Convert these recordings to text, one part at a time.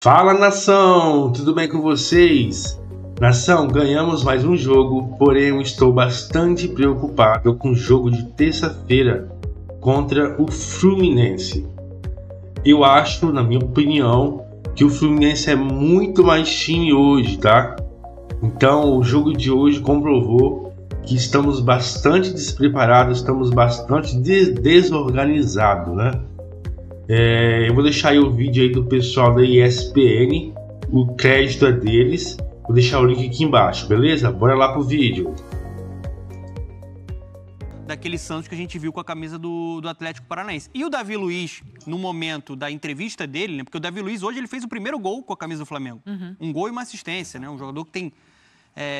Fala, nação! Tudo bem com vocês? Nação, ganhamos mais um jogo, porém eu estou bastante preocupado com o jogo de terça-feira contra o Fluminense. Eu acho, na minha opinião, que o Fluminense é muito mais time hoje, tá? Então o jogo de hoje comprovou que estamos bastante despreparados, estamos bastante desorganizados, né? Eu vou deixar aí o vídeo aí do pessoal da ESPN, o crédito é deles, vou deixar o link aqui embaixo, beleza? Bora lá pro vídeo. Daquele Santos que a gente viu com a camisa do Atlético Paranaense. E o Davi Luiz, no momento da entrevista dele, né? Porque o Davi Luiz hoje ele fez o primeiro gol com a camisa do Flamengo. Um gol e uma assistência, né? Um jogador que tem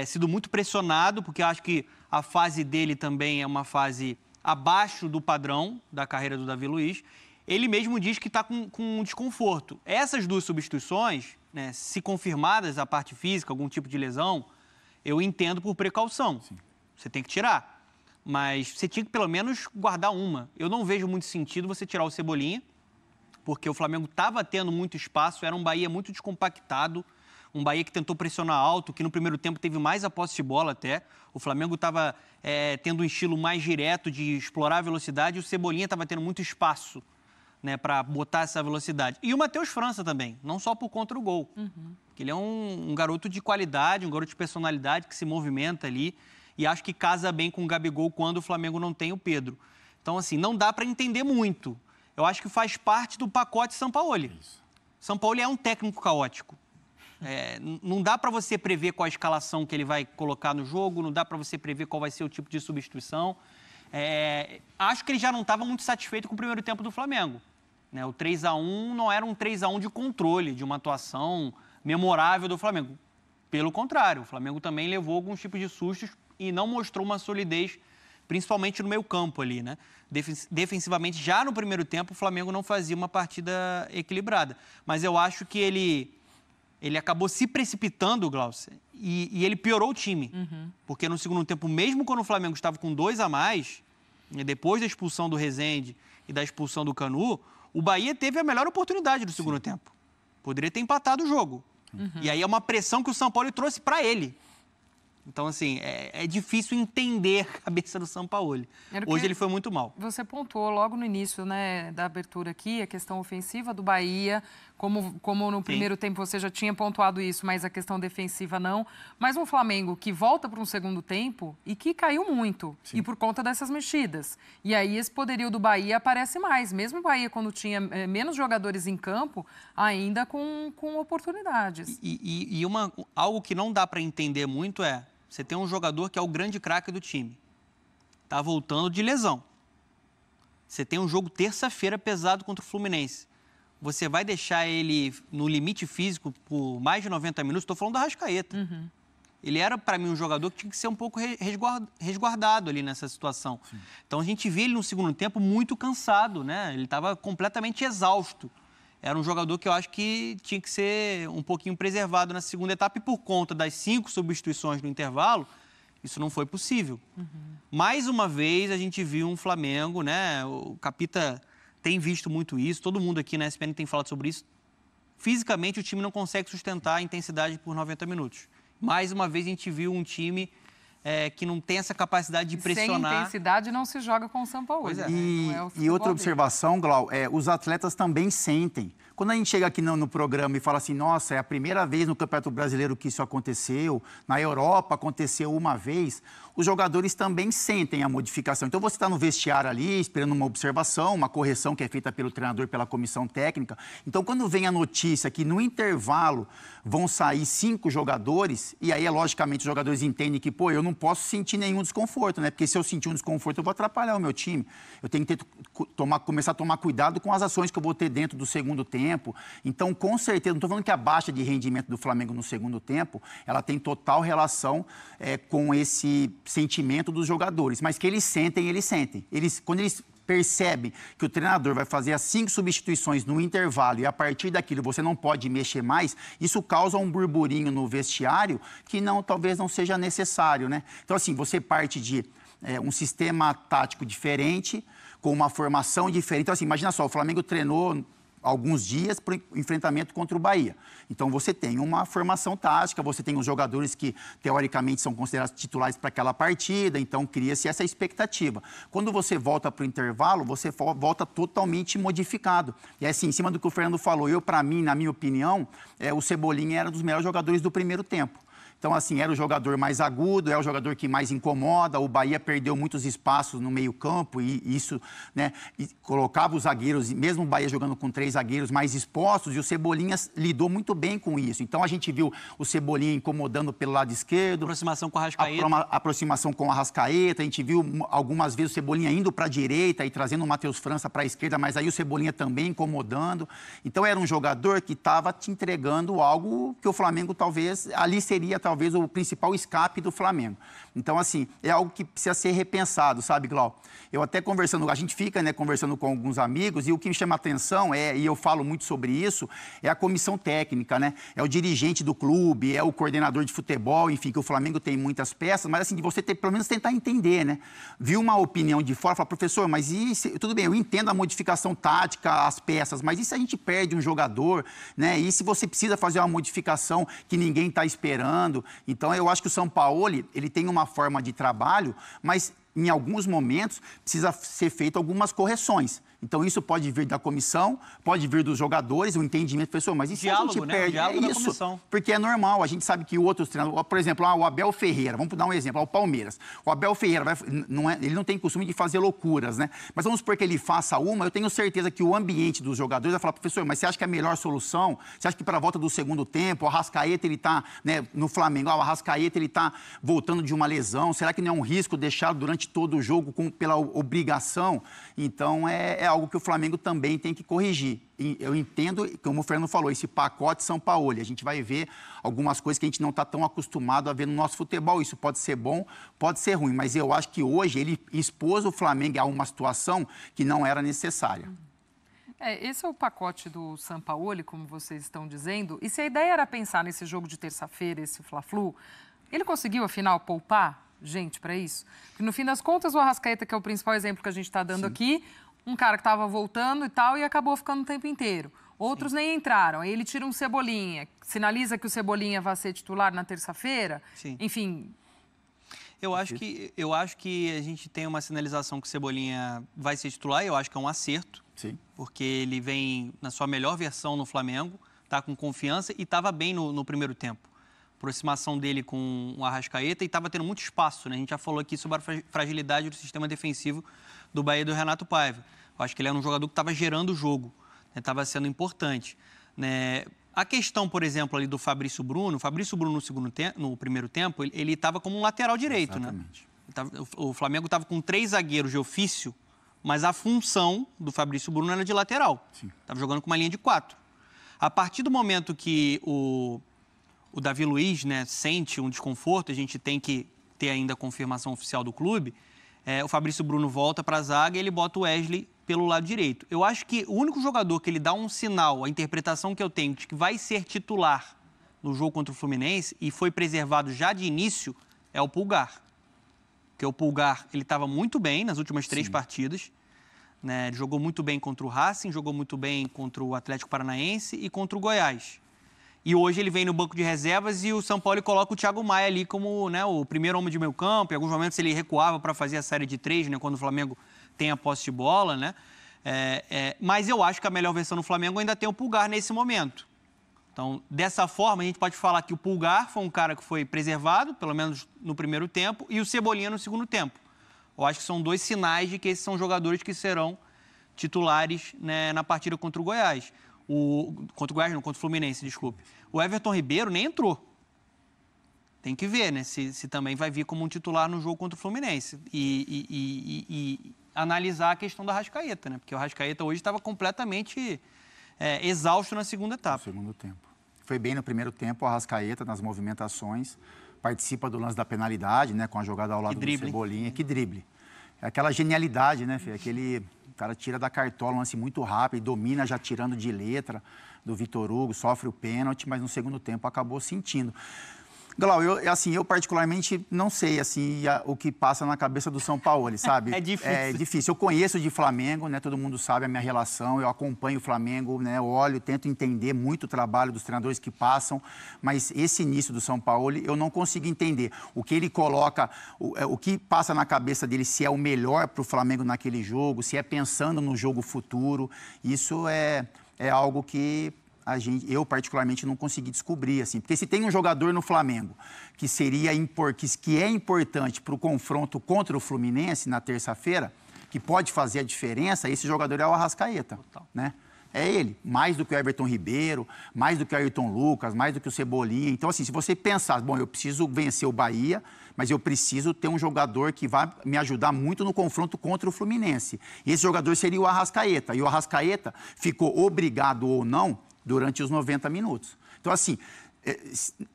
sido muito pressionado, porque acho que a fase dele também é uma fase abaixo do padrão da carreira do Davi Luiz. Ele mesmo diz que está com desconforto. Essas duas substituições, né, se confirmadas a parte física, algum tipo de lesão, eu entendo por precaução. Sim. Você tem que tirar. Mas você tinha que pelo menos guardar uma. Eu não vejo muito sentido você tirar o Cebolinha, porque o Flamengo estava tendo muito espaço, era um Bahia muito descompactado, um Bahia que tentou pressionar alto, que no primeiro tempo teve mais a posse de bola até. O Flamengo estava tendo um estilo mais direto de explorar a velocidade e o Cebolinha estava tendo muito espaço, né, para botar essa velocidade. E o Matheus França também, não só por conta do gol. Porque ele é um garoto de qualidade, um garoto de personalidade que se movimenta ali e acho que casa bem com o Gabigol quando o Flamengo não tem o Pedro. Então, assim, não dá para entender muito. Eu acho que faz parte do pacote Sampaoli. Sampaoli é um técnico caótico. Não dá para você prever qual a escalação que ele vai colocar no jogo, não dá para você prever qual vai ser o tipo de substituição. Acho que ele já não estava muito satisfeito com o primeiro tempo do Flamengo. Né? O 3-1 não era um 3-1 de controle, de uma atuação memorável do Flamengo. Pelo contrário, o Flamengo também levou alguns tipos de sustos e não mostrou uma solidez, principalmente no meio campo ali, né? Defensivamente, já no primeiro tempo, o Flamengo não fazia uma partida equilibrada. Mas eu acho que ele acabou se precipitando, Glaucia, e ele piorou o time. Porque no segundo tempo, mesmo quando o Flamengo estava com 2 a mais, depois da expulsão do Rezende e da expulsão do Canu, o Bahia teve a melhor oportunidade do segundo tempo. Poderia ter empatado o jogo. E aí é uma pressão que o Sampaoli trouxe para ele. Então, assim, é difícil entender a cabeça do Sampaoli. Hoje ele foi muito mal. Você pontuou logo no início, né, da abertura aqui, a questão ofensiva do Bahia, como no primeiro tempo você já tinha pontuado isso, mas a questão defensiva não. Mas um Flamengo que volta para um segundo tempo e que caiu muito, e por conta dessas mexidas. E aí esse poderio do Bahia aparece mais. Mesmo o Bahia, quando tinha menos jogadores em campo, ainda com oportunidades. E algo que não dá para entender muito você tem um jogador que é o grande craque do time. Tá voltando de lesão. Você tem um jogo terça-feira pesado contra o Fluminense. Você vai deixar ele no limite físico por mais de 90 minutos? Estou falando do Arrascaeta. Ele era, para mim, um jogador que tinha que ser um pouco resguardado ali nessa situação. Então, a gente vê ele no segundo tempo muito cansado, né? Ele estava completamente exausto. Era um jogador que eu acho que tinha que ser um pouquinho preservado na segunda etapa e por conta das 5 substituições no intervalo, isso não foi possível. Mais uma vez a gente viu um Flamengo, né? O Capita tem visto muito isso, todo mundo aqui na ESPN tem falado sobre isso. Fisicamente o time não consegue sustentar a intensidade por 90 minutos. Mais uma vez a gente viu um time que não tem essa capacidade de pressionar. Sem intensidade não se joga com o Sampaoli. E outra observação, Glau, os atletas também sentem. Quando a gente chega aqui no programa e fala assim, nossa, é a primeira vez no Campeonato Brasileiro que isso aconteceu, na Europa aconteceu uma vez, os jogadores também sentem a modificação. Então você está no vestiário ali, esperando uma observação, uma correção que é feita pelo treinador, pela comissão técnica. Então quando vem a notícia que no intervalo vão sair 5 jogadores, e aí logicamente os jogadores entendem que, pô, eu não posso sentir nenhum desconforto, né? Porque se eu sentir um desconforto, eu vou atrapalhar o meu time. Eu tenho que começar a tomar cuidado com as ações que eu vou ter dentro do segundo tempo. Então, com certeza, não estou falando que a baixa de rendimento do Flamengo no segundo tempo, ela tem total relação com esse sentimento dos jogadores. Mas que eles sentem, eles sentem. Quando eles percebem que o treinador vai fazer as 5 substituições no intervalo e a partir daquilo você não pode mexer mais, isso causa um burburinho no vestiário que talvez não seja necessário, né? Então, assim, você parte de um sistema tático diferente, com uma formação diferente. Então, assim, imagina só, o Flamengo treinou alguns dias para o enfrentamento contra o Bahia. Então, você tem uma formação tática, você tem os jogadores que, teoricamente, são considerados titulares para aquela partida, então cria-se essa expectativa. Quando você volta para o intervalo, você volta totalmente modificado. E assim, em cima do que o Fernando falou, para mim, na minha opinião, o Cebolinha era um dos melhores jogadores do primeiro tempo. Então, assim, era o jogador mais agudo, é o jogador que mais incomoda. O Bahia perdeu muitos espaços no meio-campo e isso, né, e colocava os zagueiros, mesmo o Bahia jogando com 3 zagueiros mais expostos, e o Cebolinha lidou muito bem com isso. Então, a gente viu o Cebolinha incomodando pelo lado esquerdo. Aproximação com a Arrascaeta. Aproximação com a Arrascaeta. A gente viu algumas vezes o Cebolinha indo para a direita e trazendo o Matheus França para a esquerda, mas aí o Cebolinha também incomodando. Então, era um jogador que estava te entregando algo que o Flamengo talvez o principal escape do Flamengo. Então, assim, é algo que precisa ser repensado, sabe, Glau? Eu até a gente fica, né, conversando com alguns amigos, e o que me chama a atenção e eu falo muito sobre isso, é a comissão técnica, né? É o dirigente do clube, é o coordenador de futebol, enfim, que o Flamengo tem muitas peças, mas assim, de você pelo menos tentar entender, né? Viu uma opinião de fora, fala, professor, mas tudo bem, eu entendo a modificação tática, as peças, mas e se a gente perde um jogador, né? E se você precisa fazer uma modificação que ninguém está esperando? Então, eu acho que o Sampaoli, ele tem uma forma de trabalho, mas em alguns momentos precisa ser feito algumas correções. Então, isso pode vir da comissão, pode vir dos jogadores, o entendimento, professor, mas e se diálogo, a gente né? perde? O diálogo da isso, comissão. porque é normal, a gente sabe que outros treinadores, por exemplo, o Abel Ferreira, vamos dar um exemplo, o Palmeiras. O Abel Ferreira, ele não tem costume de fazer loucuras, né? Mas vamos supor que ele faça uma, eu tenho certeza que o ambiente dos jogadores vai falar, professor, mas você acha que é a melhor solução? Você acha que para a volta do segundo tempo, o Arrascaeta, ele está, né, no Flamengo, o Arrascaeta, ele está voltando de uma lesão, será que não é um risco deixá-lo durante todo o jogo pela obrigação? Então, é algo que o Flamengo também tem que corrigir. E eu entendo, como o Fernando falou, esse pacote Sampaoli. A gente vai ver algumas coisas que a gente não está tão acostumado a ver no nosso futebol. Isso pode ser bom, pode ser ruim, mas eu acho que hoje ele expôs o Flamengo a uma situação que não era necessária. Esse é o pacote do Sampaoli, como vocês estão dizendo. E se a ideia era pensar nesse jogo de terça-feira, esse Fla-Flu, ele conseguiu, afinal, poupar gente para isso? Porque, no fim das contas, o Arrascaeta, que é o principal exemplo que a gente está dando aqui, um cara que estava voltando e tal, e acabou ficando o tempo inteiro. Outros nem entraram. Aí ele tira um Cebolinha, sinaliza que o Cebolinha vai ser titular na terça-feira. Enfim. Eu acho que a gente tem uma sinalização que o Cebolinha vai ser titular, e eu acho que é um acerto. Sim. Porque ele vem na sua melhor versão no Flamengo, está com confiança e estava bem no primeiro tempo. Aproximação dele com o Arrascaeta e estava tendo muito espaço, né? A gente já falou aqui sobre a fragilidade do sistema defensivo do Bahia do Renato Paiva. Eu acho que ele era um jogador que estava gerando o jogo, estava sendo importante, né? A questão, por exemplo, ali do Fabrício Bruno no primeiro tempo, ele estava como um lateral direito, exatamente, né? O Flamengo estava com 3 zagueiros de ofício, mas a função do Fabrício Bruno era de lateral. Estava jogando com uma linha de 4. A partir do momento que o Davi Luiz, né, sente um desconforto, a gente tem que ter ainda a confirmação oficial do clube, o Fabrício Bruno volta para a zaga e ele bota o Wesley pelo lado direito. Eu acho que o único jogador que ele dá um sinal, a interpretação que eu tenho, de que vai ser titular no jogo contra o Fluminense e foi preservado já de início, é o Pulgar. Porque o Pulgar, ele estava muito bem nas últimas 3 partidas, né? Ele jogou muito bem contra o Racing, jogou muito bem contra o Atlético Paranaense e contra o Goiás. E hoje ele vem no banco de reservas e o Sampaoli coloca o Thiago Maia ali como, né, o primeiro homem de meio campo. Em alguns momentos ele recuava para fazer a série de 3, né, quando o Flamengo tem a posse de bola, né? Mas eu acho que a melhor versão do Flamengo ainda tem o Pulgar nesse momento. Então, dessa forma, a gente pode falar que o Pulgar foi um cara que foi preservado, pelo menos no primeiro tempo, e o Cebolinha no segundo tempo. Eu acho que são 2 sinais de que esses são jogadores que serão titulares, né, na partida contra o Goiás. Contra o Goiás, não, contra o Fluminense, desculpe. O Everton Ribeiro nem entrou. Tem que ver, né, se também vai vir como um titular no jogo contra o Fluminense. E analisar a questão do Arrascaeta, né? Porque o Arrascaeta hoje estava completamente exausto na segunda etapa. No segundo tempo. Foi bem no primeiro tempo, o Arrascaeta nas movimentações, participa do lance da penalidade, né, com a jogada ao lado do Cebolinha. Que drible. É aquela genialidade, né, Fê? O cara tira da cartola um lance muito rápido, domina já tirando de letra do Vitor Hugo, sofre o pênalti, mas no segundo tempo acabou sentindo. Glau, eu particularmente não sei assim, o que passa na cabeça do São Paulo, sabe? É difícil. É difícil. Eu conheço de Flamengo, né? Todo mundo sabe a minha relação, eu acompanho o Flamengo, né? Eu olho, tento entender muito o trabalho dos treinadores que passam, mas esse início do São Paulo eu não consigo entender. O que ele coloca, o que passa na cabeça dele, se é o melhor para o Flamengo naquele jogo, se é pensando no jogo futuro, isso é algo que eu particularmente não consegui descobrir, assim, porque se tem um jogador no Flamengo que é importante para o confronto contra o Fluminense na terça-feira, que pode fazer a diferença, esse jogador é o Arrascaeta, né? É ele, mais do que o Everton Ribeiro, mais do que o Ayrton Lucas, mais do que o Cebolinha. Então, assim, se você pensar, bom, eu preciso vencer o Bahia, mas eu preciso ter um jogador que vai me ajudar muito no confronto contra o Fluminense. E esse jogador seria o Arrascaeta. E o Arrascaeta ficou obrigado ou não durante os 90 minutos. Então, assim,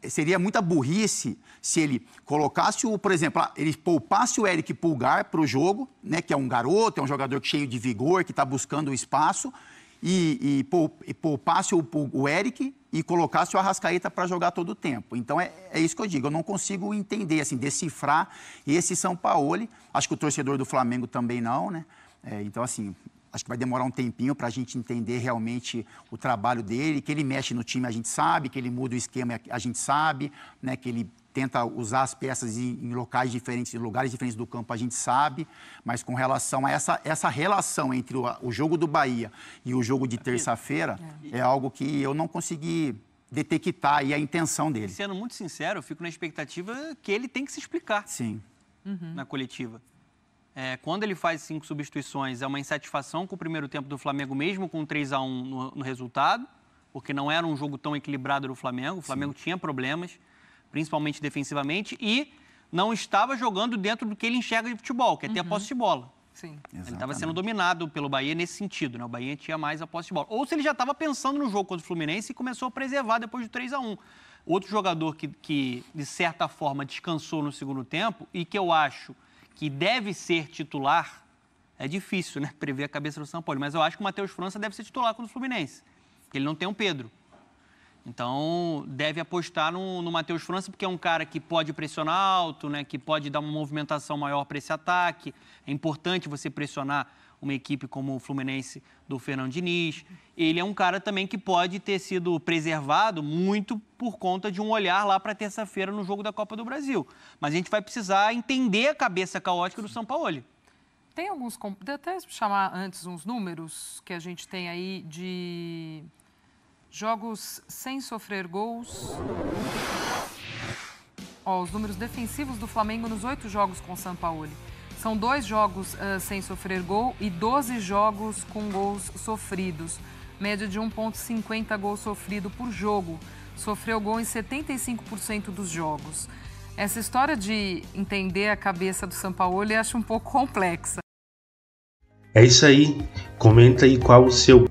seria muita burrice se ele colocasse, por exemplo, ele poupasse o Eric Pulgar para o jogo, né, que é um garoto, é um jogador cheio de vigor, que está buscando o espaço, e poupasse o Eric e colocasse o Arrascaeta para jogar todo o tempo. Então, é isso que eu digo. Eu não consigo entender, assim, decifrar esse São Paulo. Acho que o torcedor do Flamengo também não, né? Então, assim, acho que vai demorar um tempinho para a gente entender realmente o trabalho dele, que ele mexe no time, a gente sabe, que ele muda o esquema, a gente sabe, né, que ele tenta usar as peças em locais diferentes, em lugares diferentes do campo, a gente sabe, mas com relação a essa relação entre o jogo do Bahia e o jogo de terça-feira, é algo que eu não consegui detectar aí a intenção dele. Sendo muito sincero, eu fico na expectativa que ele tem que se explicar. Sim. Na coletiva. Quando ele faz 5 substituições, é uma insatisfação com o primeiro tempo do Flamengo, mesmo com 3-1 no resultado, porque não era um jogo tão equilibrado do Flamengo. O Flamengo tinha problemas, principalmente defensivamente, e não estava jogando dentro do que ele enxerga de futebol, que é ter a posse de bola. Sim. Ele estava sendo dominado pelo Bahia nesse sentido, né? O Bahia tinha mais a posse de bola. Ou se ele já estava pensando no jogo contra o Fluminense e começou a preservar depois do 3-1. Outro jogador que, de certa forma, descansou no segundo tempo e que eu acho que deve ser titular, é difícil, né, prever a cabeça do São Paulo, mas eu acho que o Matheus França deve ser titular contra o Fluminense, porque ele não tem um Pedro. Então, deve apostar no Matheus França, porque é um cara que pode pressionar alto, né, que pode dar uma movimentação maior para esse ataque. É importante você pressionar uma equipe como o Fluminense do Fernando Diniz. Ele é um cara também que pode ter sido preservado muito por conta de um olhar lá para terça-feira no jogo da Copa do Brasil. Mas a gente vai precisar entender a cabeça caótica do São Paulo. Tem alguns... Vou até chamar antes uns números que a gente tem aí de jogos sem sofrer gols. Os números defensivos do Flamengo nos 8 jogos com o São Paulo. São 2 jogos sem sofrer gol e 12 jogos com gols sofridos. Média de 1,50 gol sofrido por jogo. Sofreu gol em 75% dos jogos. Essa história de entender a cabeça do São Paulo eu acho um pouco complexa. É isso aí. Comenta aí qual o seu